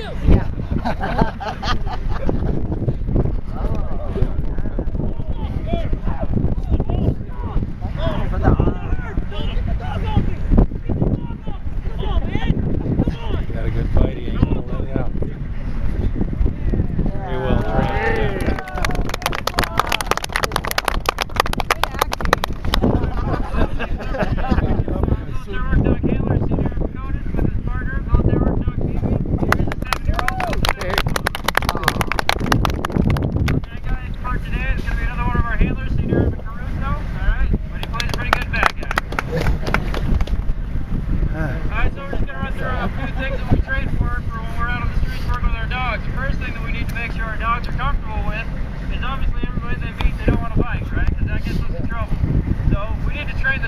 Yeah. Got a good fight, he ain't gonna let it out. Very well trained.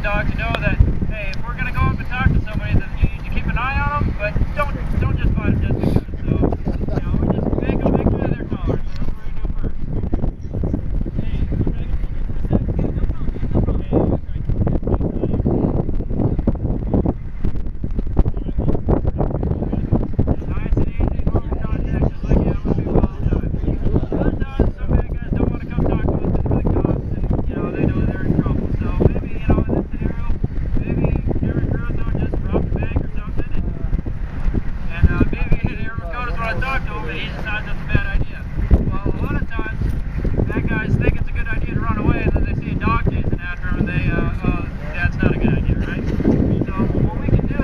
Dog to know that, hey, if we're going to go up and talk to somebody, then you need to keep an eye on them, but don't just fight them just because. So, you know, we just make sure that they're taller. So that's what we're going to do first. Nice and easy, moving contact just like you have with people all the time. Sometimes some bad guys don't want to come talk to us because of the cops, and, you know, they know they're in trouble. So maybe, you know, in this scenario, maybe Aaron Crusoe just robbed a bank or something, and maybe Aaron Crusoe when I talk to him, and he decides that's a bad idea. Well, a lot of times, bad guys think it's a good idea to run away, and then they see a dog chasing after them, and they, that's not a good idea, right? So what we can do,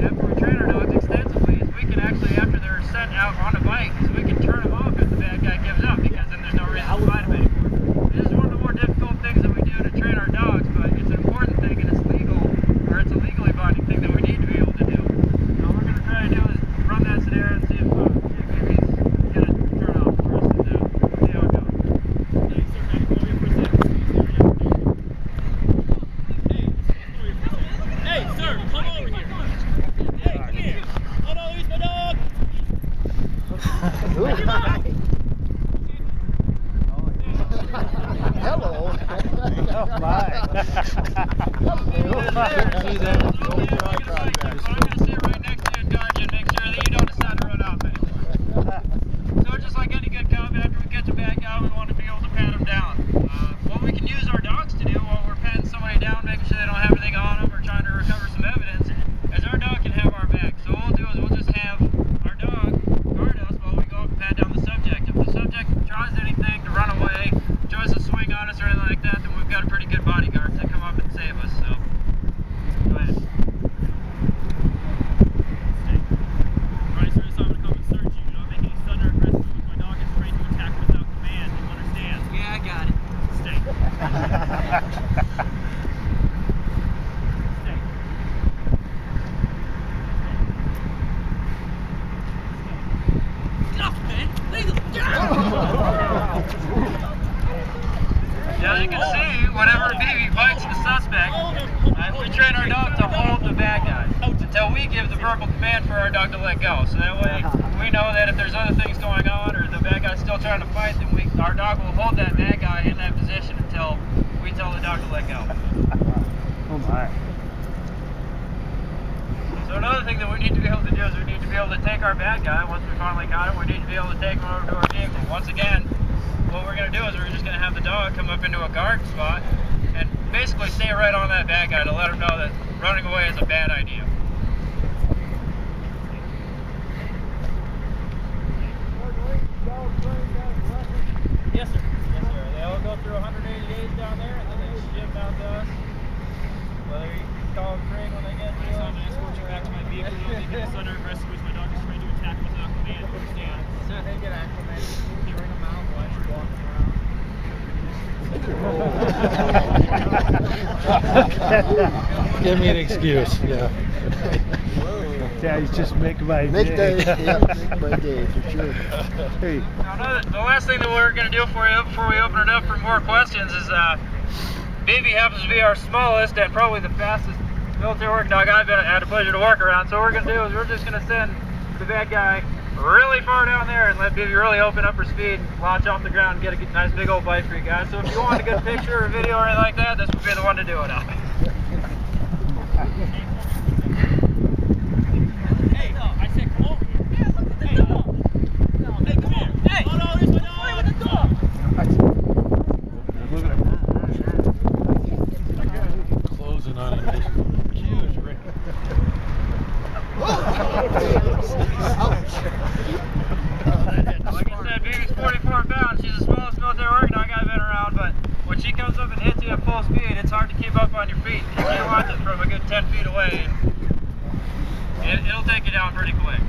after we train our dogs extensively, is we can actually, after they're sent out on a bike, is we can turn them off if the bad guy gives up, because then there's no reason to fight him anymore. This is one of the more difficult things that we do to train our dogs, but it's an important thing, and it's legal, or it's a legally binding thing that we need to be able to do. So what we're going to try to do is run that scenario and see if he's going to turn off for us, and see how it goes. Hey, sir, come over here. Hey, come here. Oh no, he's my dog. Hello. Oh my. I'm going to sit right next to you and guard you and make sure that you don't decide to run off anymore. So just like any good cop, after we catch a bad guy, we want to be able to pat him down. What we can use our dogs to do while we're patting somebody down, making sure they don't have anything on them or trying to recover some evidence, is our dog can have our back. So what we'll do is we'll just have our dog guard us while we go up and pat down the subject. If the subject tries anything to run away, tries to swing on us or anything like that, then we've got a pretty good bodyguard to come up and save us. So go ahead. Alright, sir, so I'm going to come and search you. Do not make any sudden or aggressive moves. My dog is trained to attack without command. You understand? Yeah, I got it. Stay. Stay. Get off, man! Legal! Get off! As you can see, whenever a BB bites the suspect, we train our dog to hold the bad guy until we give the verbal command for our dog to let go. So that way we know that if there's other things going on or the bad guy's still trying to fight, then our dog will hold that bad guy in that position until we tell the dog to let go. Oh my. So another thing that we need to be able to do is we need to be able to take our bad guy, once we finally got him, we need to be able to take him over to our vehicle. Once again, what we're going to do is we're just going to have the dog come up into a guard spot and basically stay right on that bad guy to let him know that running away is a bad idea. Yes, sir. Yes, sir. They all go through 180 days down there, and then they ship out to us. Whether you call them Craig when they get to us. I'm going to escort you back to my vehicle. You don't make any sudden or aggressive moves. My dog is trained to attack without command. You understand? So they get acclimated. You bring them out while you're walking around. Give me an excuse. Yeah. Yeah, he's just making my day. Yeah, make my day for sure. Hey. Now, the last thing that we're going to do for you before we open it up for more questions is Baby happens to be our smallest and probably the fastest military work dog I've had the pleasure to work around. So what we're going to do is we're just going to send the bad guy really far down there and let Baby really open up her speed and launch off the ground and get a nice big old bite for you guys. So if you want a good picture or video or anything like that, this would be the one to do it on. Hey, I said come over here. Yeah, look at the dog. full speed, it's hard to keep up on your feet. You can't watch it from a good 10 feet away. It'll take you down pretty quick.